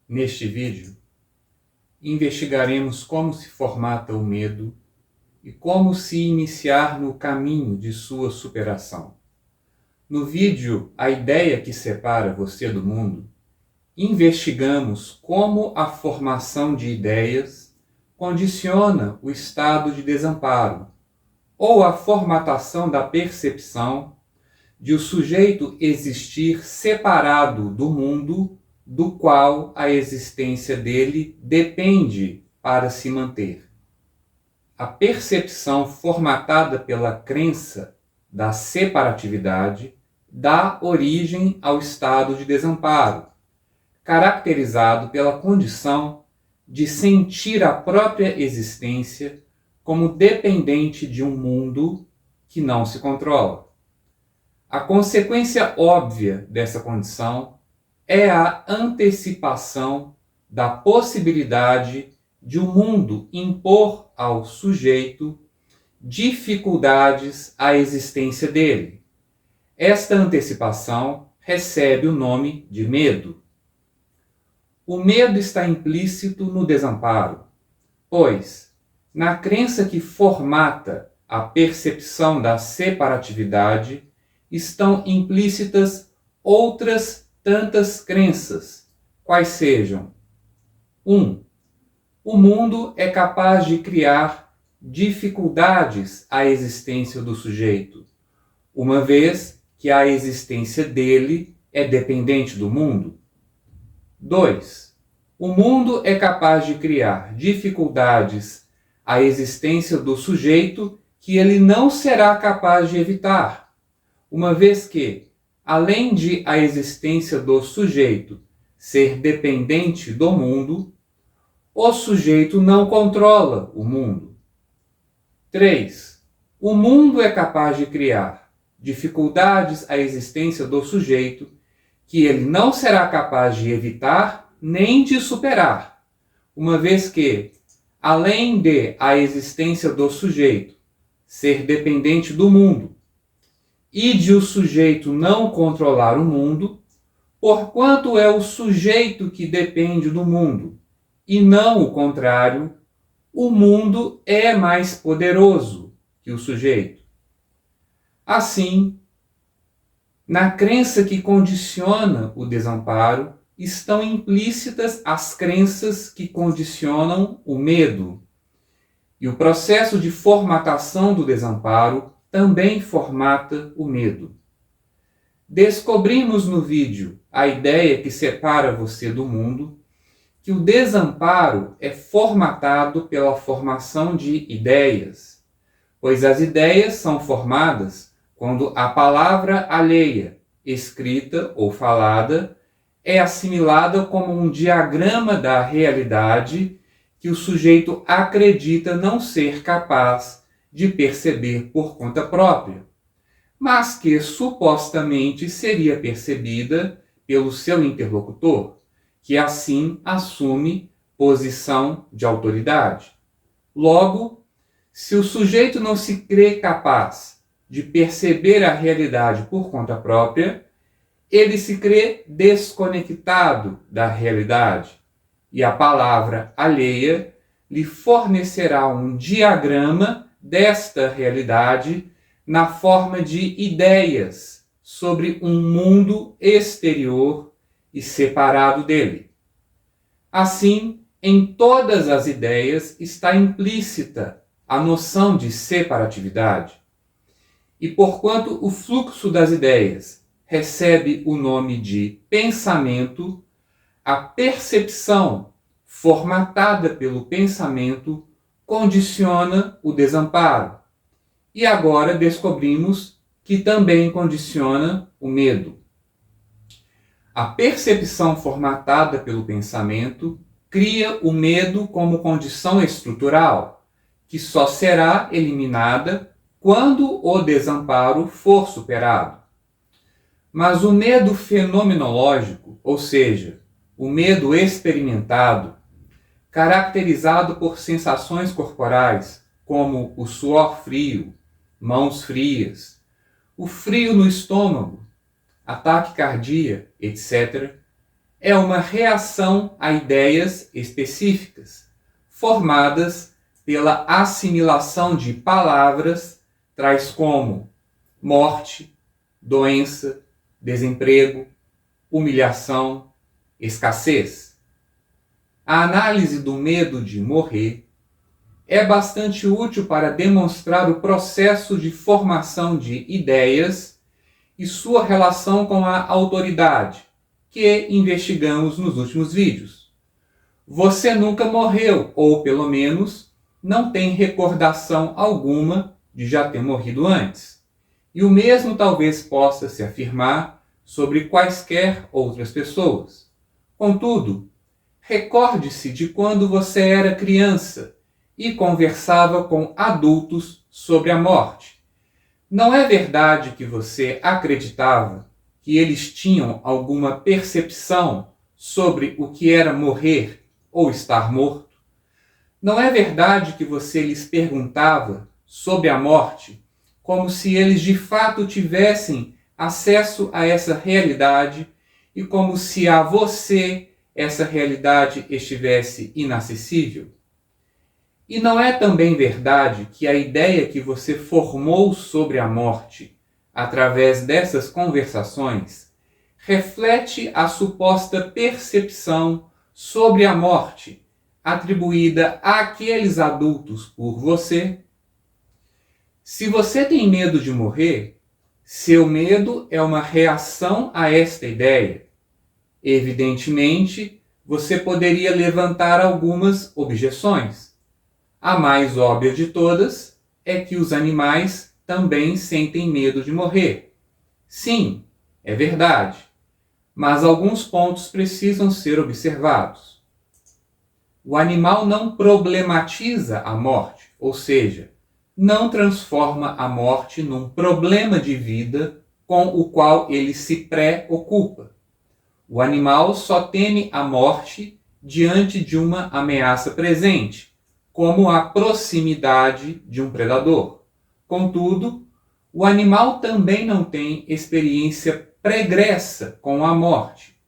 Neste vídeo, investigaremos como se formata o medo e como se iniciar no caminho de sua superação. No vídeo A Ideia que Separa Você do Mundo, investigamos como a formação de ideias condiciona o estado de desamparo ou a formatação da percepção de o sujeito existir separado do mundo do qual a existência dele depende para se manter. A percepção formatada pela crença da separatividade dá origem ao estado de desamparo, caracterizado pela condição de sentir a própria existência como dependente de um mundo que não se controla. A consequência óbvia dessa condição é a antecipação da possibilidade de o mundo impor ao sujeito dificuldades à existência dele. Esta antecipação recebe o nome de medo. O medo está implícito no desamparo, pois, na crença que formata a percepção da separatividade, estão implícitas outras tantas crenças, quais sejam: 1. O mundo é capaz de criar dificuldades à existência do sujeito, uma vez que a existência dele é dependente do mundo. 2. O mundo é capaz de criar dificuldades à existência do sujeito que ele não será capaz de evitar, uma vez que, além de a existência do sujeito ser dependente do mundo, o sujeito não controla o mundo. 3. O mundo é capaz de criar dificuldades à existência do sujeito que ele não será capaz de evitar nem de superar, uma vez que, além de a existência do sujeito ser dependente do mundo e de o sujeito não controlar o mundo, porquanto é o sujeito que depende do mundo e não o contrário, o mundo é mais poderoso que o sujeito. Assim, na crença que condiciona o desamparo, estão implícitas as crenças que condicionam o medo. E o processo de formatação do desamparo também formata o medo. Descobrimos no vídeo A Ideia que Separa Você do Mundo que o desamparo é formatado pela formação de ideias, pois as ideias são formadas quando a palavra alheia, escrita ou falada, é assimilada como um diagrama da realidade que o sujeito acredita não ser capaz de perceber por conta própria, mas que supostamente seria percebida pelo seu interlocutor, que assim assume posição de autoridade. Logo, se o sujeito não se crê capaz de perceber a realidade por conta própria, ele se crê desconectado da realidade, e a palavra alheia lhe fornecerá um diagrama desta realidade na forma de ideias sobre um mundo exterior e separado dele. Assim, em todas as ideias está implícita a noção de separatividade. E porquanto o fluxo das ideias recebe o nome de pensamento, a percepção formatada pelo pensamento condiciona o desamparo. E agora descobrimos que também condiciona o medo. A percepção formatada pelo pensamento cria o medo como condição estrutural, que só será eliminada quando o desamparo for superado. Mas o medo fenomenológico, ou seja, o medo experimentado, caracterizado por sensações corporais, como o suor frio, mãos frias, o frio no estômago, ataque cardíaco, etc., é uma reação a ideias específicas, formadas pela assimilação de palavras tais como morte, doença, desemprego, humilhação, escassez. A análise do medo de morrer é bastante útil para demonstrar o processo de formação de ideias e sua relação com a autoridade, que investigamos nos últimos vídeos. Você nunca morreu, ou pelo menos não tem recordação alguma de já ter morrido antes. E o mesmo talvez possa se afirmar sobre quaisquer outras pessoas. Contudo, recorde-se de quando você era criança e conversava com adultos sobre a morte. Não é verdade que você acreditava que eles tinham alguma percepção sobre o que era morrer ou estar morto? Não é verdade que você lhes perguntava sobre a morte como se eles de fato tivessem acesso a essa realidade e como se a você essa realidade estivesse inacessível? E não é também verdade que a ideia que você formou sobre a morte, através dessas conversações, reflete a suposta percepção sobre a morte atribuída àqueles adultos por você? Se você tem medo de morrer, seu medo é uma reação a esta ideia. Evidentemente, você poderia levantar algumas objeções. A mais óbvia de todas é que os animais também sentem medo de morrer. Sim, é verdade, mas alguns pontos precisam ser observados. O animal não problematiza a morte, ou seja, não transforma a morte num problema de vida com o qual ele se preocupa. O animal só teme a morte diante de uma ameaça presente, como a proximidade de um predador. Contudo, o animal também não tem experiência pregressa com a morte,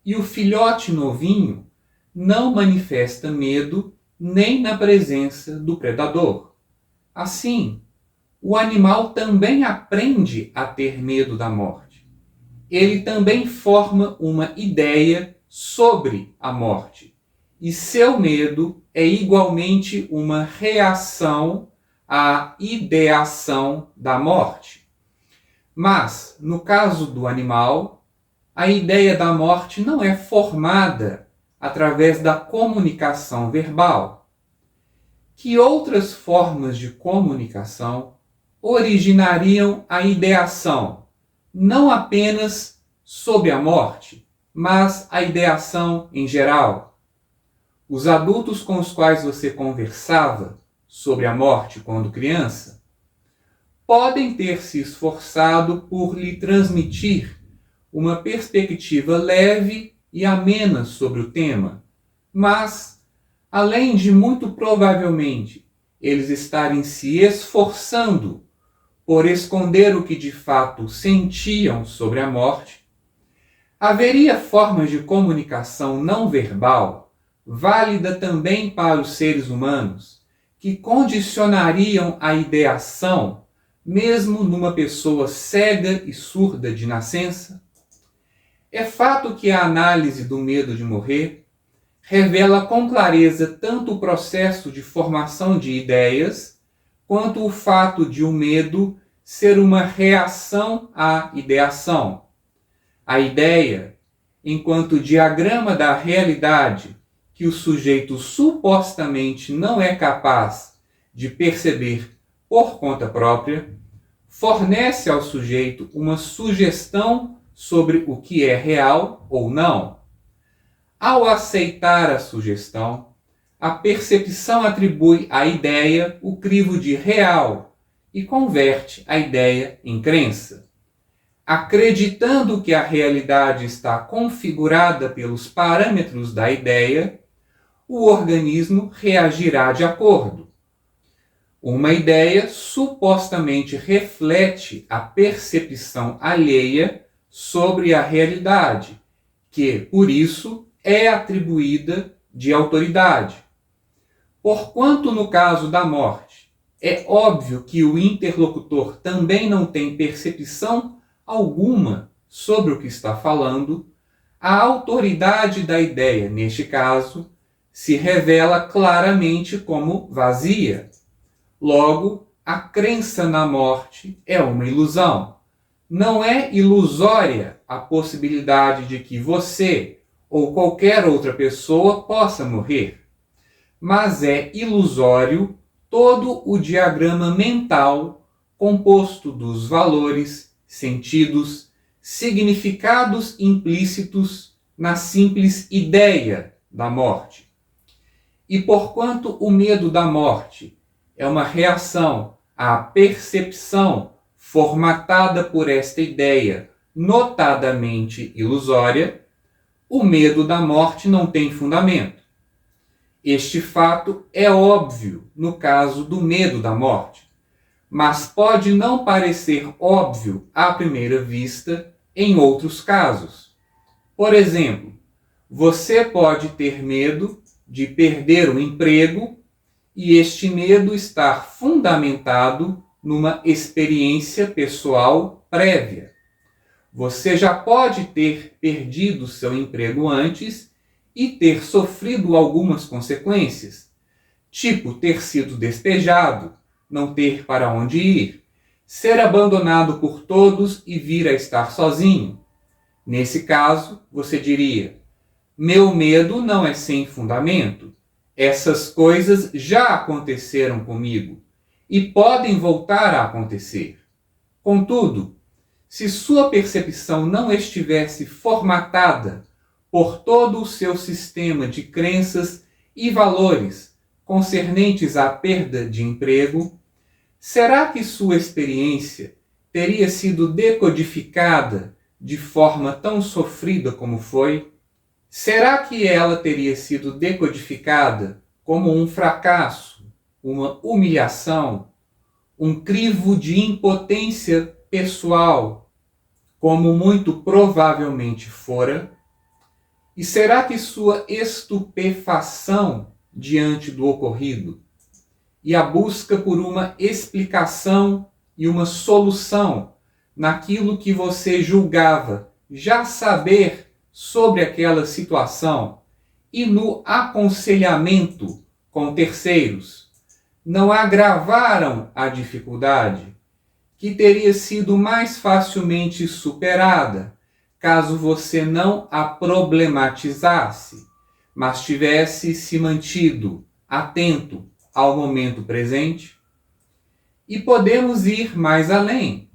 e o filhote novinho não manifesta medo nem na presença do predador. Assim, o animal também aprende a ter medo da morte. Ele também forma uma ideia sobre a morte, e seu medo é igualmente uma reação à ideação da morte. Mas, no caso do animal, a ideia da morte não é formada através da comunicação verbal. Que outras formas de comunicação originariam a ideação, não apenas sobre a morte, mas a ideação em geral? Os adultos com os quais você conversava sobre a morte quando criança podem ter se esforçado por lhe transmitir uma perspectiva leve e amena sobre o tema, mas, além de muito provavelmente eles estarem se esforçando por esconder o que de fato sentiam sobre a morte, haveria formas de comunicação não verbal, válida também para os seres humanos, que condicionariam a ideação, mesmo numa pessoa cega e surda de nascença? É fato que a análise do medo de morrer revela com clareza tanto o processo de formação de ideias, quanto o fato de o medo ser uma reação à ideação. A ideia, enquanto diagrama da realidade que o sujeito supostamente não é capaz de perceber por conta própria, fornece ao sujeito uma sugestão sobre o que é real ou não. Ao aceitar a sugestão, a percepção atribui à ideia o crivo de real e converte a ideia em crença. Acreditando que a realidade está configurada pelos parâmetros da ideia, o organismo reagirá de acordo. Uma ideia supostamente reflete a percepção alheia sobre a realidade, que, por isso, é atribuída de autoridade. Porquanto, no caso da morte, é óbvio que o interlocutor também não tem percepção alguma sobre o que está falando, a autoridade da ideia, neste caso, se revela claramente como vazia. Logo, a crença na morte é uma ilusão. Não é ilusória a possibilidade de que você ou qualquer outra pessoa possa morrer, mas é ilusório todo o diagrama mental composto dos valores, sentidos, significados implícitos na simples ideia da morte. E porquanto o medo da morte é uma reação à percepção formatada por esta ideia, notadamente ilusória, o medo da morte não tem fundamento. Este fato é óbvio no caso do medo da morte, mas pode não parecer óbvio à primeira vista em outros casos. Por exemplo, você pode ter medo de perder o emprego e este medo estar fundamentado numa experiência pessoal prévia. Você já pode ter perdido seu emprego antes e ter sofrido algumas consequências, tipo ter sido despejado, não ter para onde ir, ser abandonado por todos e vir a estar sozinho. Nesse caso, você diria: meu medo não é sem fundamento. Essas coisas já aconteceram comigo e podem voltar a acontecer. Contudo, se sua percepção não estivesse formatada por todo o seu sistema de crenças e valores concernentes à perda de emprego, será que sua experiência teria sido decodificada de forma tão sofrida como foi? Será que ela teria sido decodificada como um fracasso, uma humilhação, um crivo de impotência pessoal, como muito provavelmente fora? E será que sua estupefação diante do ocorrido e a busca por uma explicação e uma solução naquilo que você julgava já saber sobre aquela situação e no aconselhamento com terceiros não agravaram a dificuldade, que teria sido mais facilmente superada caso você não a problematizasse, mas tivesse se mantido atento ao momento presente? E podemos ir mais além.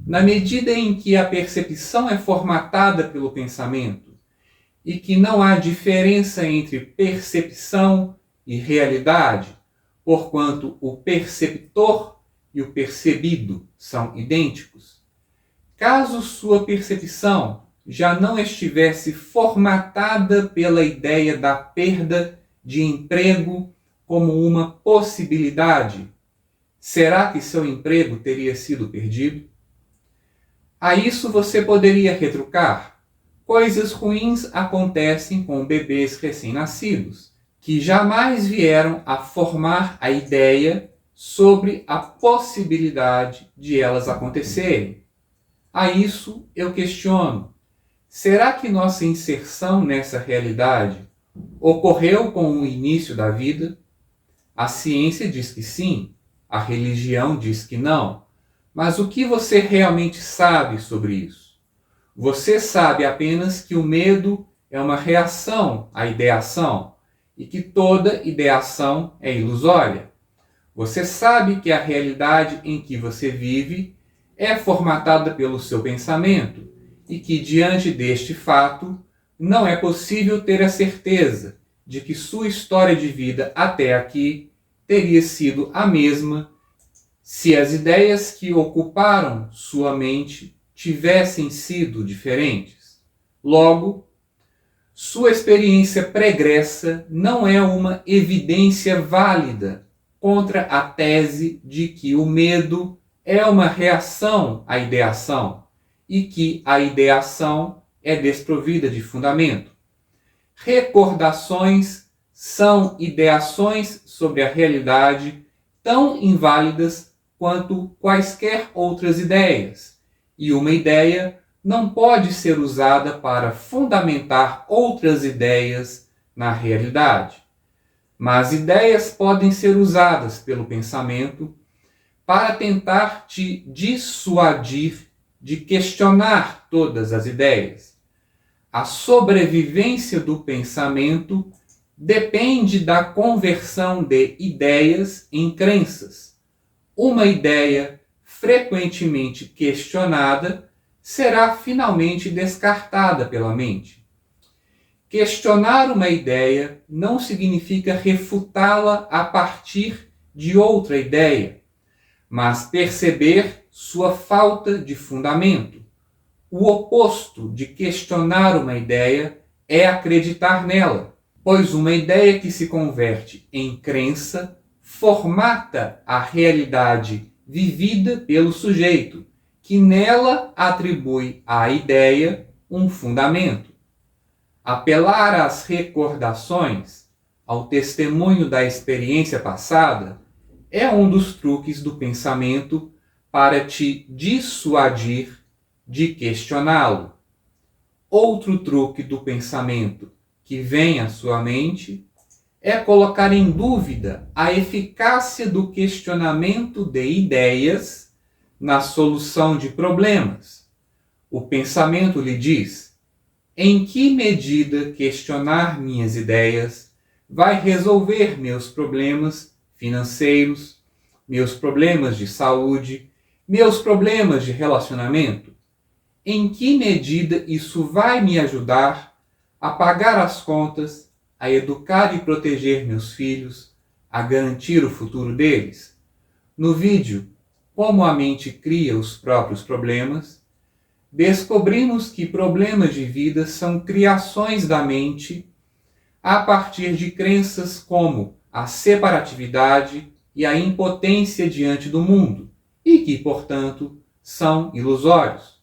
Na medida em que a percepção é formatada pelo pensamento e que não há diferença entre percepção e realidade, porquanto o perceptor e o percebido são idênticos, caso sua percepção já não estivesse formatada pela ideia da perda de emprego como uma possibilidade, será que seu emprego teria sido perdido? A isso você poderia retrucar: coisas ruins acontecem com bebês recém-nascidos, que jamais vieram a formar a ideia sobre a possibilidade de elas acontecerem. A isso eu questiono: será que nossa inserção nessa realidade ocorreu com o início da vida? A ciência diz que sim, a religião diz que não, mas o que você realmente sabe sobre isso? Você sabe apenas que o medo é uma reação à ideação e que toda ideação é ilusória. Você sabe que a realidade em que você vive é formatada pelo seu pensamento e que, diante deste fato, não é possível ter a certeza de que sua história de vida até aqui teria sido a mesma se as ideias que ocuparam sua mente tivessem sido diferentes. Logo, sua experiência pregressa não é uma evidência válida contra a tese de que o medo é uma reação à ideação e que a ideação é desprovida de fundamento. Recordações são ideações sobre a realidade tão inválidas quanto quaisquer outras ideias, e uma ideia não pode ser usada para fundamentar outras ideias na realidade. Mas ideias podem ser usadas pelo pensamento para tentar te dissuadir de questionar todas as ideias. A sobrevivência do pensamento depende da conversão de ideias em crenças. Uma ideia frequentemente questionada será finalmente descartada pela mente. Questionar uma ideia não significa refutá-la a partir de outra ideia, mas perceber sua falta de fundamento. O oposto de questionar uma ideia é acreditar nela, pois uma ideia que se converte em crença formata a realidade vivida pelo sujeito, que nela atribui à ideia um fundamento. Apelar às recordações, ao testemunho da experiência passada, é um dos truques do pensamento para te dissuadir de questioná-lo. Outro truque do pensamento que vem à sua mente é colocar em dúvida a eficácia do questionamento de ideias na solução de problemas. O pensamento lhe diz: em que medida questionar minhas ideias vai resolver meus problemas financeiros, meus problemas de saúde, meus problemas de relacionamento? Em que medida isso vai me ajudar a pagar as contas, a educar e proteger meus filhos, a garantir o futuro deles? No vídeo Como a Mente Cria os Próprios Problemas, descobrimos que problemas de vida são criações da mente a partir de crenças como a separatividade e a impotência diante do mundo, e que, portanto, são ilusórios.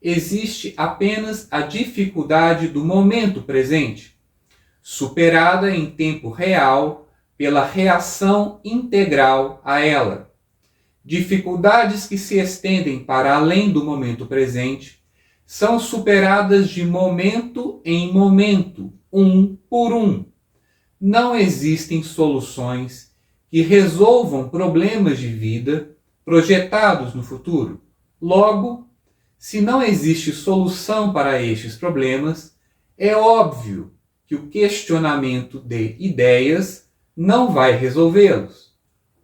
Existe apenas a dificuldade do momento presente, superada em tempo real pela reação integral a ela. Dificuldades que se estendem para além do momento presente são superadas de momento em momento, um por um. Não existem soluções que resolvam problemas de vida projetados no futuro. Logo, se não existe solução para estes problemas, é óbvio que o questionamento de ideias não vai resolvê-los.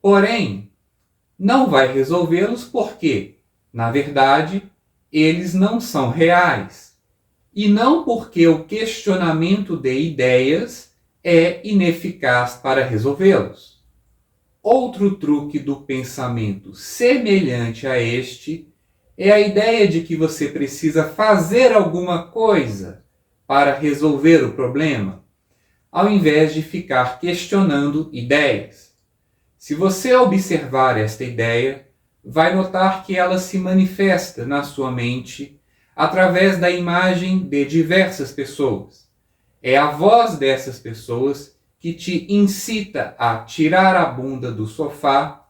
Porém, não vai resolvê-los porque, na verdade, eles não são reais. E não porque o questionamento de ideias é ineficaz para resolvê-los. Outro truque do pensamento semelhante a este é a ideia de que você precisa fazer alguma coisa para resolver o problema, ao invés de ficar questionando ideias. Se você observar esta ideia, vai notar que ela se manifesta na sua mente através da imagem de diversas pessoas. É a voz dessas pessoas que te incita a tirar a bunda do sofá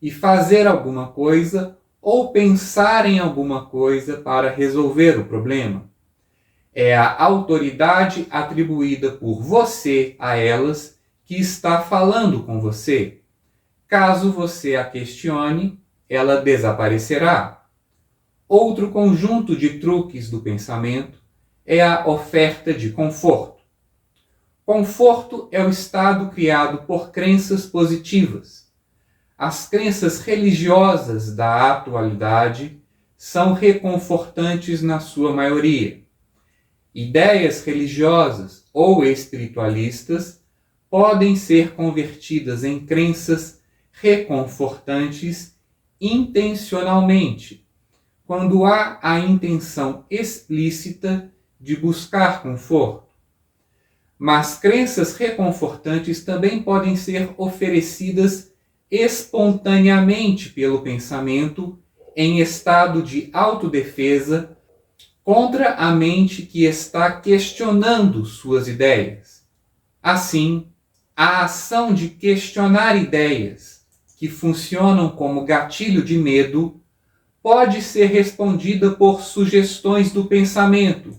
e fazer alguma coisa ou pensar em alguma coisa para resolver o problema. É a autoridade atribuída por você a elas que está falando com você. Caso você a questione, ela desaparecerá. Outro conjunto de truques do pensamento é a oferta de conforto. Conforto é o estado criado por crenças positivas. As crenças religiosas da atualidade são reconfortantes na sua maioria. Ideias religiosas ou espiritualistas podem ser convertidas em crenças reconfortantes intencionalmente, quando há a intenção explícita de buscar conforto. Mas crenças reconfortantes também podem ser oferecidas espontaneamente pelo pensamento em estado de autodefesa contra a mente que está questionando suas ideias. Assim, a ação de questionar ideias que funcionam como gatilho de medo pode ser respondida por sugestões do pensamento,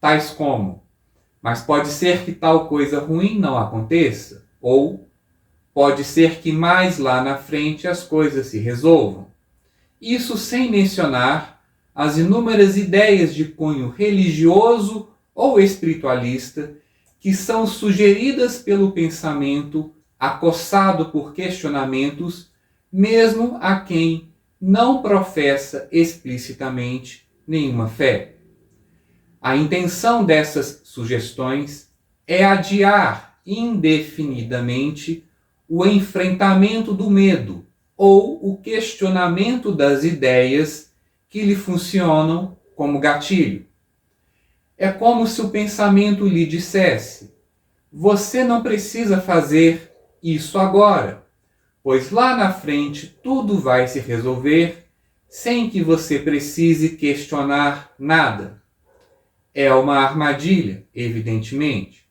tais como: mas pode ser que tal coisa ruim não aconteça, ou pode ser que mais lá na frente as coisas se resolvam. Isso sem mencionar as inúmeras ideias de cunho religioso ou espiritualista que são sugeridas pelo pensamento acossado por questionamentos, mesmo a quem não professa explicitamente nenhuma fé. A intenção dessas sugestões é adiar indefinidamente o enfrentamento do medo ou o questionamento das ideias que lhe funcionam como gatilho. É como se o pensamento lhe dissesse: você não precisa fazer isso agora, pois lá na frente tudo vai se resolver sem que você precise questionar nada. É uma armadilha, evidentemente,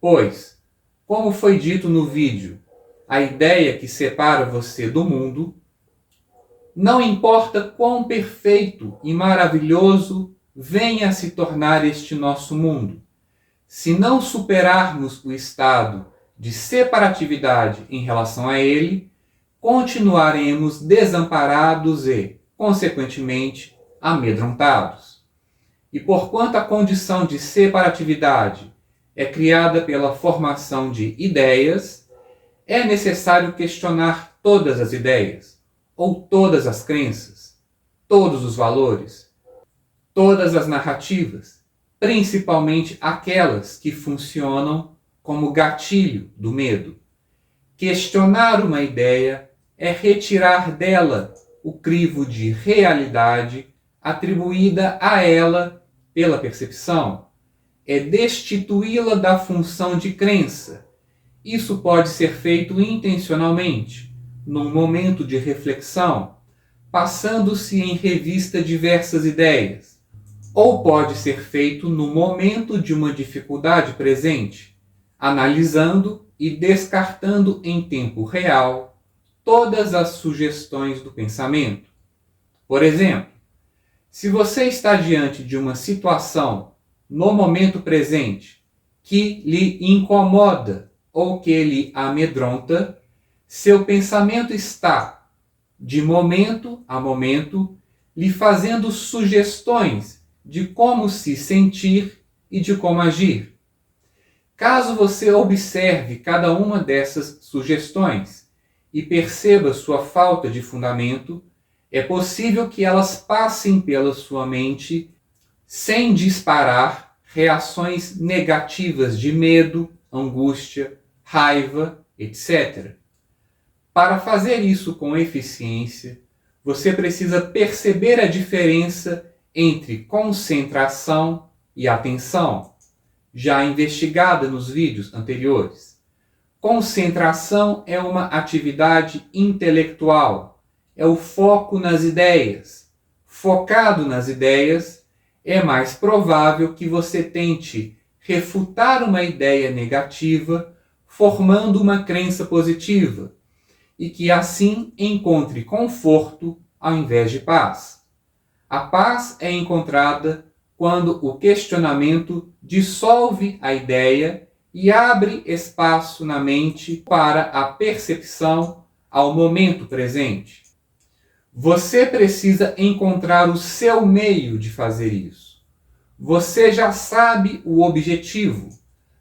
pois, como foi dito no vídeo, a ideia que separa você do mundo, não importa quão perfeito e maravilhoso venha a se tornar este nosso mundo, se não superarmos o estado de separatividade em relação a ele, continuaremos desamparados e, consequentemente, amedrontados. E porquanto a condição de separatividade é criada pela formação de ideias, é necessário questionar todas as ideias, ou todas as crenças, todos os valores, todas as narrativas, principalmente aquelas que funcionam como gatilho do medo. Questionar uma ideia é retirar dela o crivo de realidade atribuída a ela pela percepção. É destituí-la da função de crença. Isso pode ser feito intencionalmente, num momento de reflexão, passando-se em revista diversas ideias. Ou pode ser feito no momento de uma dificuldade presente, analisando e descartando em tempo real todas as sugestões do pensamento. Por exemplo, se você está diante de uma situação no momento presente que lhe incomoda ou que lhe amedronta, seu pensamento está, de momento a momento, lhe fazendo sugestões de como se sentir e de como agir. Caso você observe cada uma dessas sugestões e perceba sua falta de fundamento, é possível que elas passem pela sua mente sem disparar reações negativas de medo, angústia, raiva, etc. Para fazer isso com eficiência, você precisa perceber a diferença entre concentração e atenção, já investigada nos vídeos anteriores. Concentração é uma atividade intelectual, é o foco nas ideias. Focado nas ideias, é mais provável que você tente refutar uma ideia negativa, formando uma crença positiva, e que assim encontre conforto ao invés de paz. A paz é encontrada quando o questionamento dissolve a ideia e abre espaço na mente para a percepção ao momento presente. Você precisa encontrar o seu meio de fazer isso. Você já sabe o objetivo,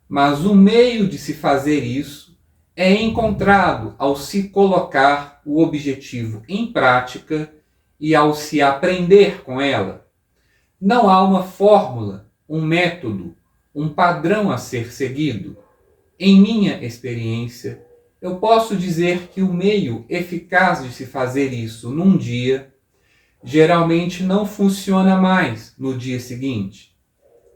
mas o meio de se fazer isso é encontrado ao se colocar o objetivo em prática e ao se aprender com ela. Não há uma fórmula, um método, um padrão a ser seguido. Em minha experiência, eu posso dizer que o meio eficaz de se fazer isso num dia geralmente não funciona mais no dia seguinte.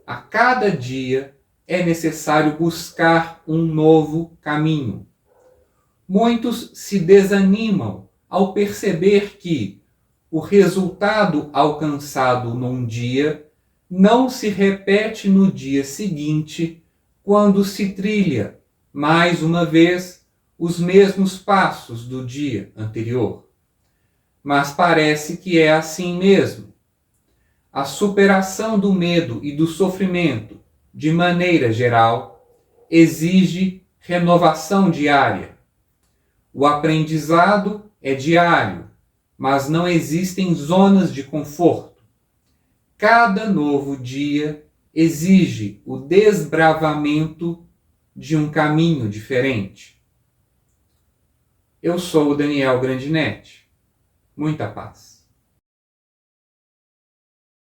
A cada dia é necessário buscar um novo caminho. Muitos se desanimam ao perceber que o resultado alcançado num dia não se repete no dia seguinte, quando se trilha, mais uma vez, os mesmos passos do dia anterior. Mas parece que é assim mesmo. A superação do medo e do sofrimento, de maneira geral, exige renovação diária. O aprendizado é diário, mas não existem zonas de conforto. Cada novo dia exige o desbravamento de um caminho diferente. Eu sou o Daniel Grandinetti. Muita paz.